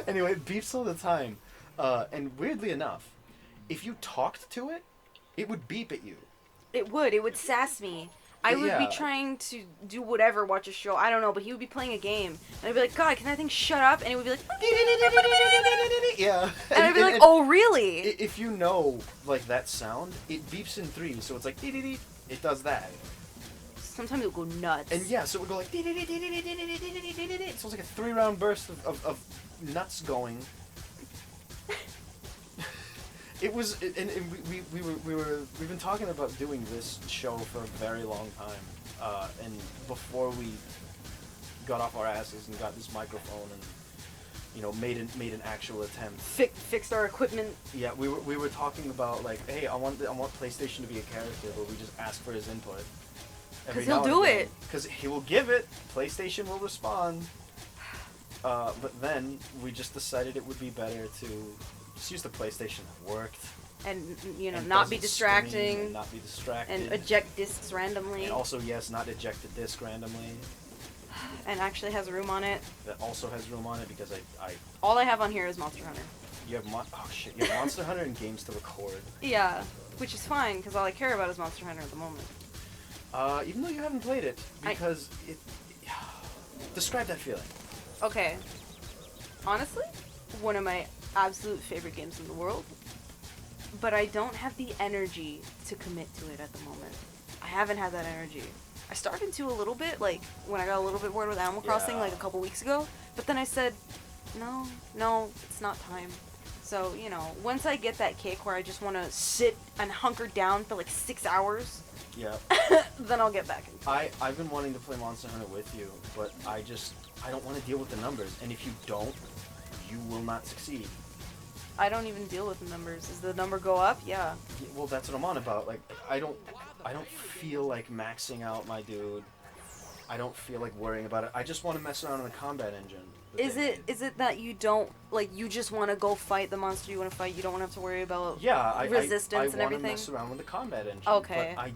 Anyway, it beeps all the time. And weirdly enough, if you talked to it, it would beep at you. It would sass me. I would be Yeah. trying to do whatever, watch a show, I don't know, but he would be playing a game, and I'd be like, God, can that thing shut up? And it would be like, Yeah. and I'd be like, oh, really? If you know, like, that sound, it beeps in threes, so it's like, dee-dee-dee, it does that. Sometimes it would go nuts. And yeah, so it would go like, dee-dee-dee, dee-dee-dee, dee-dee-dee, dee-dee-dee. It sounds like a 3-round burst of nuts going. It was, and we've been talking about doing this show for a very long time, and before we got off our asses and got this microphone and, you know, made an actual attempt. Fixed our equipment. Yeah, we were talking about, like, hey, I want PlayStation to be a character, but we just ask for his input. Because he'll do it. Because he will give it. PlayStation will respond. But then we just decided it would be better to just use the PlayStation that worked. And, you know, and not be doesn't distracting. and not be distracted. And eject discs randomly. And also, yes, not eject the disc randomly. And actually has room on it. That also has room on it because I all I have on here is Monster Hunter. you have you have Monster Hunter and games to record. Yeah, which is fine because all I care about is Monster Hunter at the moment. Even though you haven't played it, because it describe that feeling. Okay. Honestly, one of my absolute favorite games in the world. But I don't have the energy to commit to it at the moment. I haven't had that energy. I started to a little bit, like, when I got a little bit bored with Animal Crossing, like, a couple weeks ago. But then I said, no, it's not time. So, you know, once I get that kick where I just want to sit and hunker down for, like, 6 hours... Yeah. then I'll get back into it. I've been wanting to play Monster Hunter with you, but I don't want to deal with the numbers. And if you don't, you will not succeed. I don't even deal with the numbers. Does the number go up? Yeah. Well, that's what I'm on about. Like, I don't feel like maxing out my dude. I don't feel like worrying about it. I just want to mess around in the combat engine. Is it that you don't, like, you just want to go fight the monster you want to fight? You don't want to have to worry about resistance and everything? I want to mess around with the combat engine. Okay. But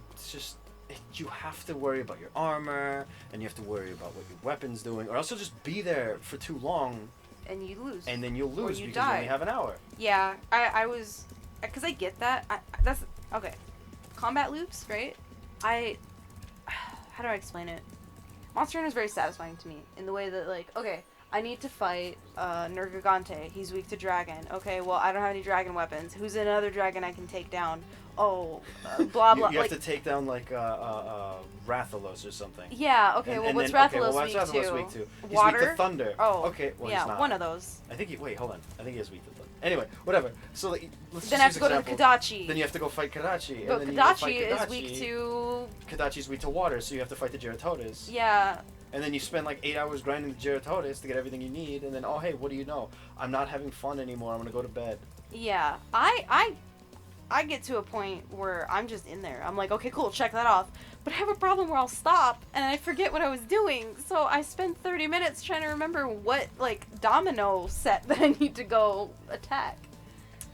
you have to worry about your armor, and you have to worry about what your weapon's doing, or else you'll just be there for too long. And you lose. And then you'll lose you because you only have an hour. Yeah, I was... Because I get that. That's... Okay. Combat loops, right? How do I explain it? Monster Hunter is very satisfying to me in the way that, like, okay, I need to fight Nergigante. He's weak to dragon. Okay, well, I don't have any dragon weapons. Who's another dragon I can take down? Oh, blah, blah. You have to take down, like, Rathalos or something. Yeah, okay, what's Rathalos weak to? He's Water? weak to thunder. Oh, okay, well, yeah, he's not. one of those. I think wait, hold on. I think he is weak to thunder. Anyway, whatever. So, like, let's then just I have to go example. to the Kodachi. Then you have to go fight Kodachi. But and then Kodachi is weak to... Kodachi's weak to water, so you have to fight the Geratodes. Yeah. And then you spend like 8 hours grinding the Geratodes to get everything you need, and then, oh, hey, what do you know? I'm not having fun anymore. I'm going to go to bed. Yeah. I get to a point where I'm just in there. I'm like, okay, cool, check that off. But I have a problem where I'll stop, and I forget what I was doing. So I spend 30 minutes trying to remember what, like, domino set that I need to go attack.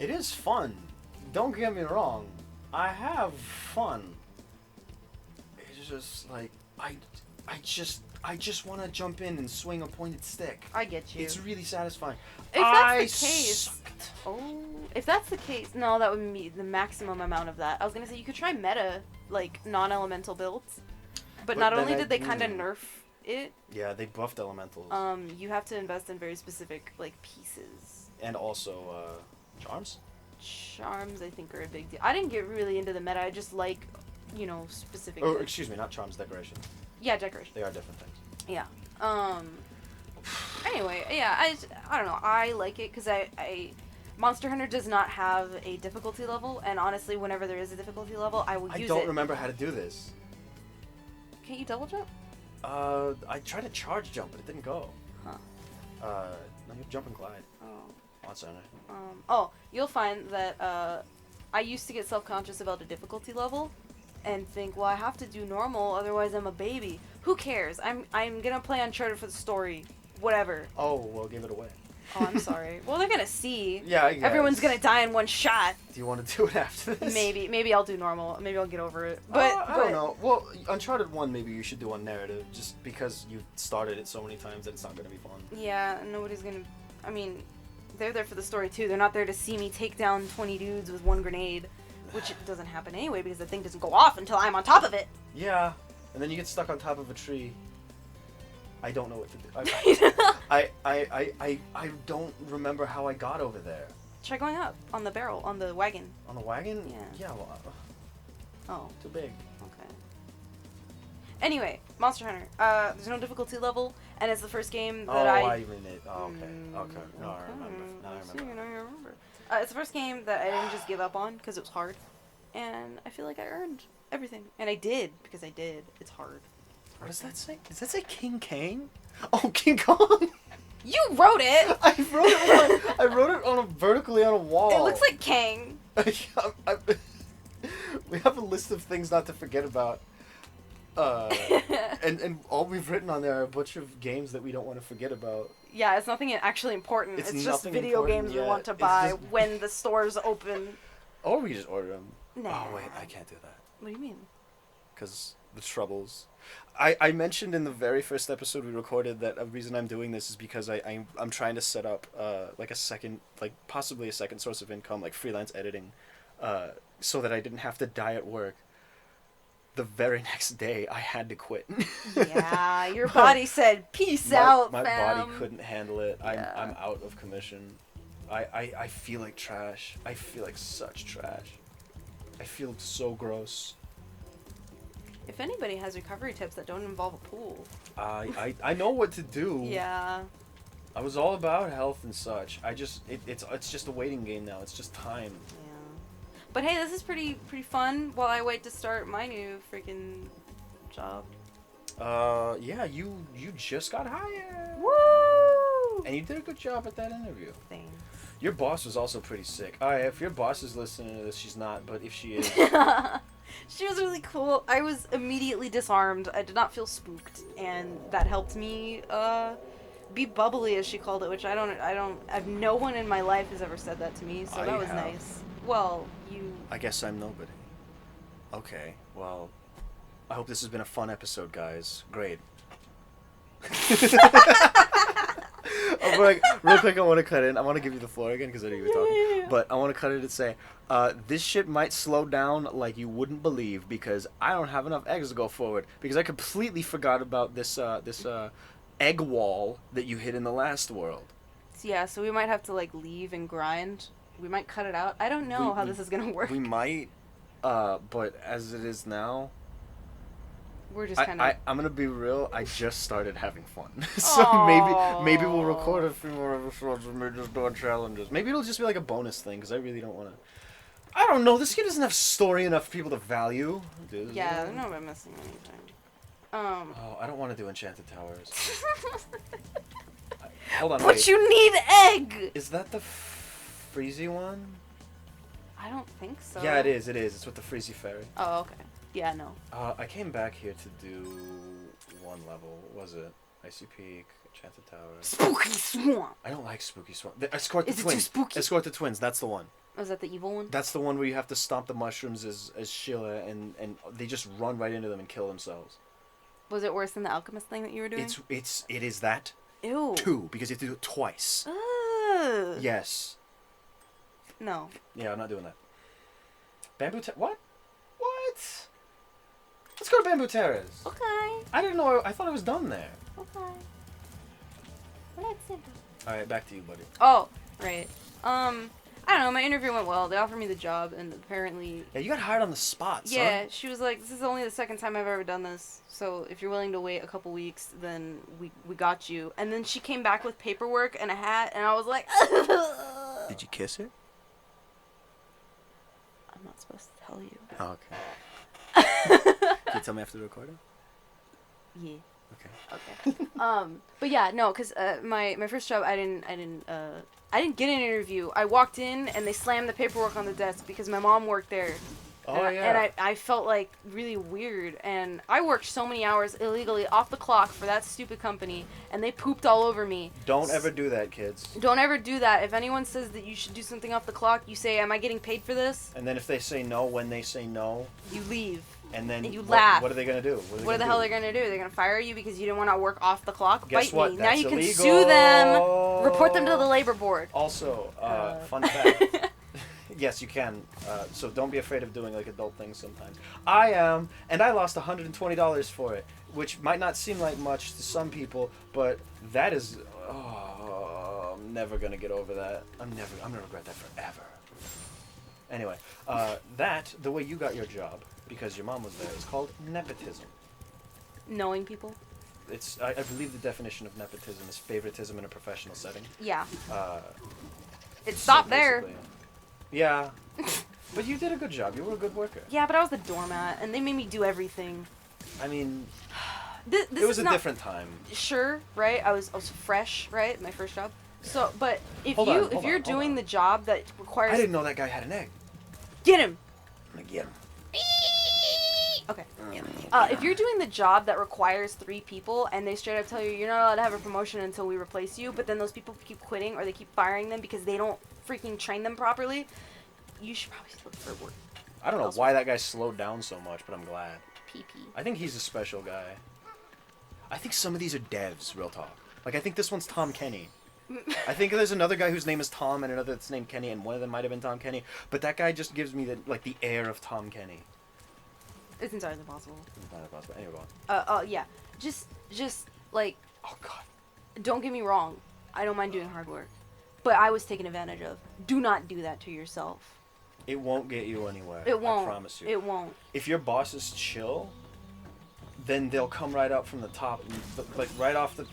It is fun. Don't get me wrong. I have fun. It's just, like, I just want to jump in and swing a pointed stick. I get you. It's really satisfying. If that's the case... Sucked. Oh, if that's the case... No, that would be the maximum amount of that. I was going to say, you could try meta, like, non-elemental builds. But not only did they kind of nerf it... Yeah, they buffed elementals. You have to invest in very specific, like, pieces. And also, charms? Charms, I think, are a big deal. I didn't get really into the meta. I just like, you know, specific... Oh, excuse me, not charms, decoration. Yeah, decoration. They are different things. Yeah. Anyway, yeah, I don't know. I like it because Monster Hunter does not have a difficulty level, and honestly, whenever there is a difficulty level, I will use it. I don't remember how to do this. Can't you double jump? I tried to charge jump, but it didn't go. Huh. No, you jump and glide. Oh. Monster Hunter. You'll find that, I used to get self-conscious about the difficulty level, and think, well, I have to do normal, otherwise I'm a baby. Who cares? I'm gonna play Uncharted for the story. Whatever. Oh, well, give it away. Oh, I'm sorry. Well, they're gonna see. Yeah, I guess. Everyone's gonna die in one shot. Do you want to do it after this? Maybe I'll do normal. Maybe I'll get over it. But I don't know. Well, Uncharted 1, maybe you should do on narrative, just because you've started it so many times that it's not gonna be fun. Yeah, nobody's gonna... I mean, They're there for the story too. They're not there to see me take down 20 dudes with one grenade, which doesn't happen anyway because the thing doesn't go off until I'm on top of it. Yeah, and then you get stuck on top of a tree. I don't know what to do. I don't remember how I got over there. Try going up on the barrel, on the wagon. On the wagon? Yeah. Yeah, well, Oh. too big. Okay. Anyway, Monster Hunter. There's no difficulty level, and it's the first game that I even did. Oh, okay. Okay. No, I Okay. remember. Now I See, remember. now you remember. It's the first game that I didn't just give up on because it was hard, and I feel like I earned everything, and I did because I did. It's hard. What does that say? Does that say King Kang? Oh, King Kong! You wrote it. I wrote it on vertically on a wall. It looks like Kang. We have a list of things not to forget about. And all we've written on there are a bunch of games that we don't want to forget about. Yeah, it's nothing actually important. It's It's just nothing video important, games we yeah. want to It's buy just- when the stores open. Or we just order them. Nah. Oh, wait, I can't do that. What do you mean? Because the troubles. I mentioned in the very first episode we recorded that a reason I'm doing this is because I'm trying to set up like a second, like possibly a second source of income, like freelance editing, so that I didn't have to die at work. The very next day I had to quit. Yeah, your body said, peace out, my fam. body couldn't handle it. Yeah. I'm out of commission. I feel like trash. I feel like such trash. I feel so gross. If anybody has recovery tips that don't involve a pool. I know what to do. Yeah. I was all about health and such. It's just a waiting game now. It's just time. Yeah. But hey, this is pretty fun while I wait to start my new freaking job. Yeah, you just got hired. Woo! And you did a good job at that interview. Thanks. Your boss was also pretty sick. If your boss is listening to this, she's not, but if she is, She was really cool. I was immediately disarmed. I did not feel spooked, and that helped me be bubbly, as she called it, which no one in my life has ever said that to me, so that was nice. Well, you... I guess I'm nobody. Okay, well, I hope this has been a fun episode, guys. Great. Oh, but, real quick, I want to cut in. I want to give you the floor again because I know you were talking. Yeah. But I want to cut it and say, this shit might slow down like you wouldn't believe because I don't have enough eggs to go forward. Because I completely forgot about this egg wall that you hit in the last world. Yeah, so we might have to, leave and grind. We might cut it out. I don't know how this is going to work. We might, but as it is now... We're just kind of... I'm gonna be real. I just started having fun, so maybe we'll record a few more episodes of me just doing challenges. Maybe it'll just be like a bonus thing because I really don't want to. I don't know. This game doesn't have story enough for people to value. Yeah, they're not missing anything. Oh, I don't want to do Enchanted Towers. Hold on. But wait. you need egg. Is that the Freezy one? I don't think so. Yeah, it is. It is. It's with the Freezy Fairy. Oh, okay. Yeah, no. I came back here to do one level. What was it? Icy Peak, Enchanted Towers. Spooky Swamp. I don't like Spooky Swamp. Escort the Is it Twins. too spooky? Escort the Twins. That's the one. Was that the evil one? That's the one where you have to stomp the mushrooms as Sheila, and they just run right into them and kill themselves. Was it worse than the alchemist thing that you were doing? It is that. Ew. 2 because you have to do it twice. Ugh. Yes. No. Yeah, I'm not doing that. Bamboo what? What? Let's go to Bamboo Terrace. Okay. I didn't know. I thought I was done there. Okay. Let's see. All right, back to you, buddy. Oh, right. I don't know. My interview went well. They offered me the job, and apparently. Yeah, you got hired on the spot. Son. Yeah, she was like, "This is only the second time I've ever done this. So if you're willing to wait a couple weeks, then we got you." And then she came back with paperwork and a hat, and I was like, Did you kiss her? I'm not supposed to tell you. Oh, okay. Can you tell me after the recording? Yeah. Okay. Okay. But yeah, no, cause my first job, I didn't get an interview. I walked in and they slammed the paperwork on the desk because my mom worked there. Oh, and yeah. And I felt like really weird, and I worked so many hours illegally off the clock for that stupid company, and they pooped all over me. Don't ever do that, kids. Don't ever do that. If anyone says that you should do something off the clock, you say, "Am I getting paid for this?" And then if they say no, when they say no, You leave. And then And you laugh. What are they gonna do? What the hell are they gonna do? They're gonna fire you because you didn't want to work off the clock? Guess Bite what? me. That's Now you can illegal. sue them. Report them to the labor board. Also, fun fact. Yes, you can. So don't be afraid of doing like adult things sometimes. I am, and I lost $120 for it, which might not seem like much to some people, but that is. Oh, I'm never gonna get over that. I'm gonna regret that forever. Anyway, the way you got your job, because your mom was there, is called nepotism. Knowing people? It's I believe the definition of nepotism is favoritism in a professional setting. Yeah. It So stopped there. basically, yeah. But you did a good job. You were a good worker. Yeah, but I was the doormat, and they made me do everything. I mean, This it was is a not, different time. Sure, right? I was fresh, right? My first job. So, but if Hold on, you're doing the job that requires, I didn't know that guy had an egg. get him. I'm gonna get him. Okay. If you're doing the job that requires 3 people and they straight up tell you you're not allowed to have a promotion until we replace you, but then those people keep quitting or they keep firing them because they don't freaking train them properly, you should probably look for work. I don't know why that guy slowed down so much, but I'm glad. PP. I think he's a special guy. I think some of these are devs, real talk. Like, I think this one's Tom Kenny. I think there's another guy whose name is Tom and another that's named Kenny, and one of them might have been Tom Kenny. But that guy just gives me the air of Tom Kenny. It's entirely possible. It's not possible. Anyway, go on. Yeah. Just like, Oh God. don't get me wrong. I don't mind doing hard work, but I was taken advantage of. Do not do that to yourself. It won't get you anywhere. It won't. I promise you. It won't. If your boss is chill, then they'll come right up from the top, and, like right off the